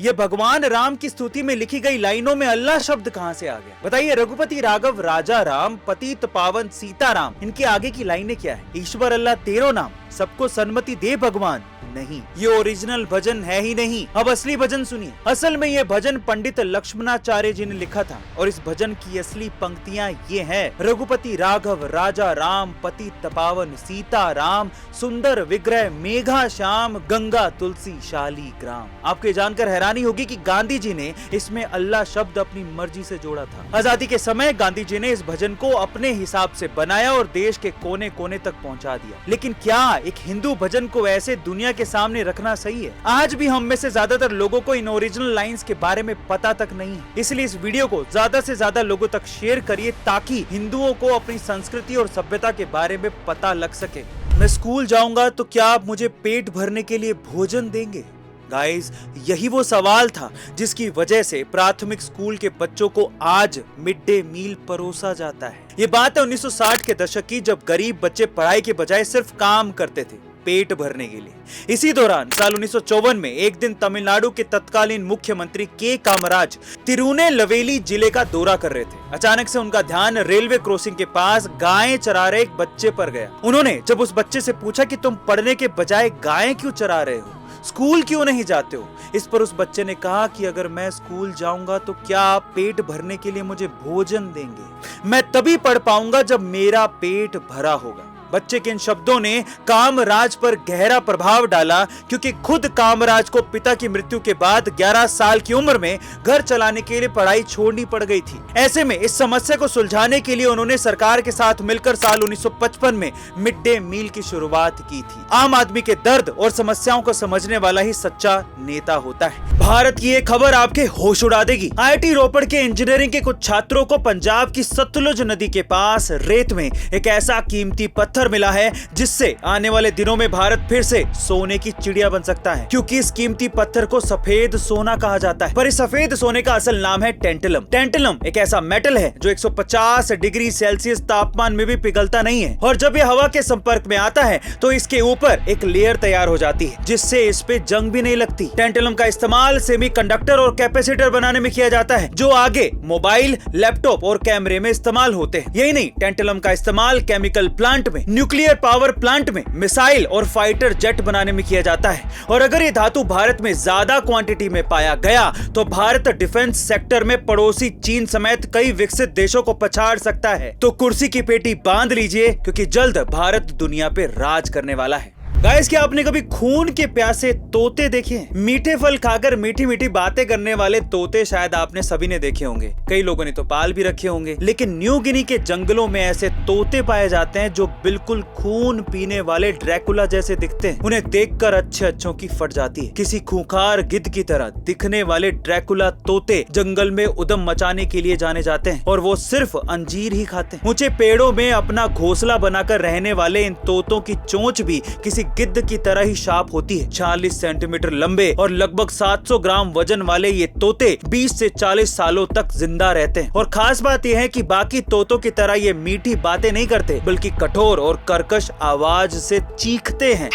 ये भगवान राम की स्तुति में लिखी गई लाइनों में अल्लाह शब्द कहाँ से आ गया? बताइए। रघुपति राघव राजा राम पतित पावन सीता राम, इनके आगे की लाइनें क्या है? ईश्वर अल्लाह तेरो नाम, सबको सन्मति दे भगवान। नहीं, ये ओरिजिनल भजन है ही नहीं। अब असली भजन सुनिए। असल में ये भजन पंडित लक्ष्मणाचार्य जी ने लिखा था और इस भजन की असली पंक्तियां ये हैं। रघुपति राघव राजा राम पतित पावन सीता राम, सुंदर विग्रह मेघा श्याम, गंगा तुलसी शाली ग्राम। आपको जानकर हैरानी होगी कि गांधी जी ने इसमें अल्लाह शब्द अपनी मर्जी से जोड़ा था। आजादी के समय गांधी जी ने इस भजन को अपने हिसाब से बनाया और देश के कोने कोने तक पहुंचा दिया। लेकिन क्या एक हिंदू भजन को ऐसे दुनिया के सामने रखना सही है? आज भी हम में से ज्यादातर लोगों को इन ओरिजिनल लाइंस के बारे में पता तक नहीं है। इसलिए इस वीडियो को ज्यादा से ज्यादा लोगों तक शेयर करिए ताकि हिंदुओं को अपनी संस्कृति और सभ्यता के बारे में पता लग सके। मैं स्कूल जाऊंगा तो क्या आप मुझे पेट भरने के लिए भोजन देंगे? गाइस, यही वो सवाल था जिसकी वजह से प्राथमिक स्कूल के बच्चों को आज मिड डे मील परोसा जाता है। ये बात है 1960 के दशक की, जब गरीब बच्चे पढ़ाई के बजाय सिर्फ काम करते थे पेट भरने के लिए। इसी दौरान साल 1954 में एक दिन तमिलनाडु के तत्कालीन मुख्यमंत्री के कामराज तिरुनेलवेली जिले का दौरा कर रहे थे। अचानक से उनका ध्यान रेलवे क्रॉसिंग के पास गायें चरा रहे एक बच्चे पर गया। उन्होंने जब उस बच्चे से पूछा कि तुम पढ़ने के बजाय गायें क्यों चरा रहे हो, स्कूल क्यों नहीं जाते हो? इस पर उस बच्चे ने कहा कि अगर मैं स्कूल जाऊंगा तो क्या आप पेट भरने के लिए मुझे भोजन देंगे? मैं तभी पढ़ पाऊंगा जब मेरा पेट भरा होगा। बच्चे के इन शब्दों ने कामराज पर गहरा प्रभाव डाला, क्योंकि खुद कामराज को पिता की मृत्यु के बाद 11 साल की उम्र में घर चलाने के लिए पढ़ाई छोड़नी पड़ गई थी। ऐसे में इस समस्या को सुलझाने के लिए उन्होंने सरकार के साथ मिलकर साल 1955 में मिड डे मील की शुरुआत की थी। आम आदमी के दर्द और समस्याओं को समझने वाला ही सच्चा नेता होता है। भारत की एक खबर आपके होश उड़ा देगी। IIT रोपड़ के इंजीनियरिंग के कुछ छात्रों को पंजाब की सतलुज नदी के पास रेत में एक ऐसा कीमती पत्थर मिला है जिससे आने वाले दिनों में भारत फिर से सोने की चिड़िया बन सकता है, क्योंकि इस कीमती पत्थर को सफेद सोना कहा जाता है। पर इस सफेद सोने का असल नाम है टेंटलम। टेंटलम एक ऐसा मेटल है जो 150 डिग्री सेल्सियस तापमान में भी पिघलता नहीं है, और जब यह हवा के संपर्क में आता है तो इसके ऊपर एक लेयर तैयार हो जाती है जिससे इस पे जंग भी नहीं लगती। टेंटलम का इस्तेमाल सेमीकंडक्टर और कैपेसिटर बनाने में किया जाता है, जो आगे मोबाइल, लैपटॉप और कैमरे में इस्तेमाल होते हैं। यही नहीं, टेंटलम का इस्तेमाल केमिकल प्लांट में, न्यूक्लियर पावर प्लांट में, मिसाइल और फाइटर जेट बनाने में किया जाता है। और अगर ये धातु भारत में ज्यादा क्वांटिटी में पाया गया तो भारत डिफेंस सेक्टर में पड़ोसी चीन समेत कई विकसित देशों को पछाड़ सकता है। तो कुर्सी की पेटी बांध लीजिए, क्योंकि जल्द भारत दुनिया पे राज करने वाला है। गाइस, क्या आपने कभी खून के प्यासे तोते देखे हैं? मीठे फल खाकर मीठी मीठी बातें करने वाले तोते शायद आपने सभी ने देखे होंगे। कई लोगों ने तो पाल भी रखे होंगे। लेकिन न्यू गिनी के जंगलों में ऐसे तोते पाए जाते हैं जो बिल्कुल खून पीने वाले ड्रैकुला जैसे दिखते हैं। उन्हें देखकर अच्छों की फट जाती है। किसी खूंखार गिद्ध की तरह दिखने वाले ड्रैकुला तोते जंगल में उदम मचाने के लिए जाने जाते हैं, और वो सिर्फ अंजीर ही खाते हैं। ऊंचे पेड़ों में अपना घोंसला बनाकर रहने वाले इन तोतों की चोंच भी किसी गिद्ध की तरह ही शार्प होती है। 40 सेंटीमीटर लंबे और लगभग 700 ग्राम वजन वाले ये तोते 20 से 40 सालों तक जिंदा रहते हैं। और खास बात यह है कि बाकी तोतों की तरह ये मीठी बातें नहीं करते, बल्कि कठोर और कर्कश आवाज से चीखते हैं,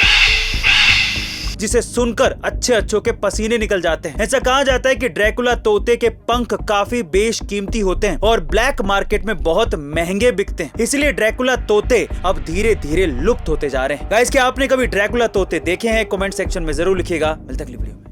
जिसे सुनकर अच्छों के पसीने निकल जाते हैं। ऐसा कहा जाता है कि ड्रैकुला तोते के पंख काफी बेशकीमती होते हैं और ब्लैक मार्केट में बहुत महंगे बिकते हैं। इसलिए ड्रैकुला तोते अब धीरे धीरे लुप्त होते जा रहे हैं। गाइस, क्या आपने कभी ड्रैकुला तोते देखे हैं? कमेंट सेक्शन में जरूर लिखिएगा। मिलते हैं अगली वीडियो में।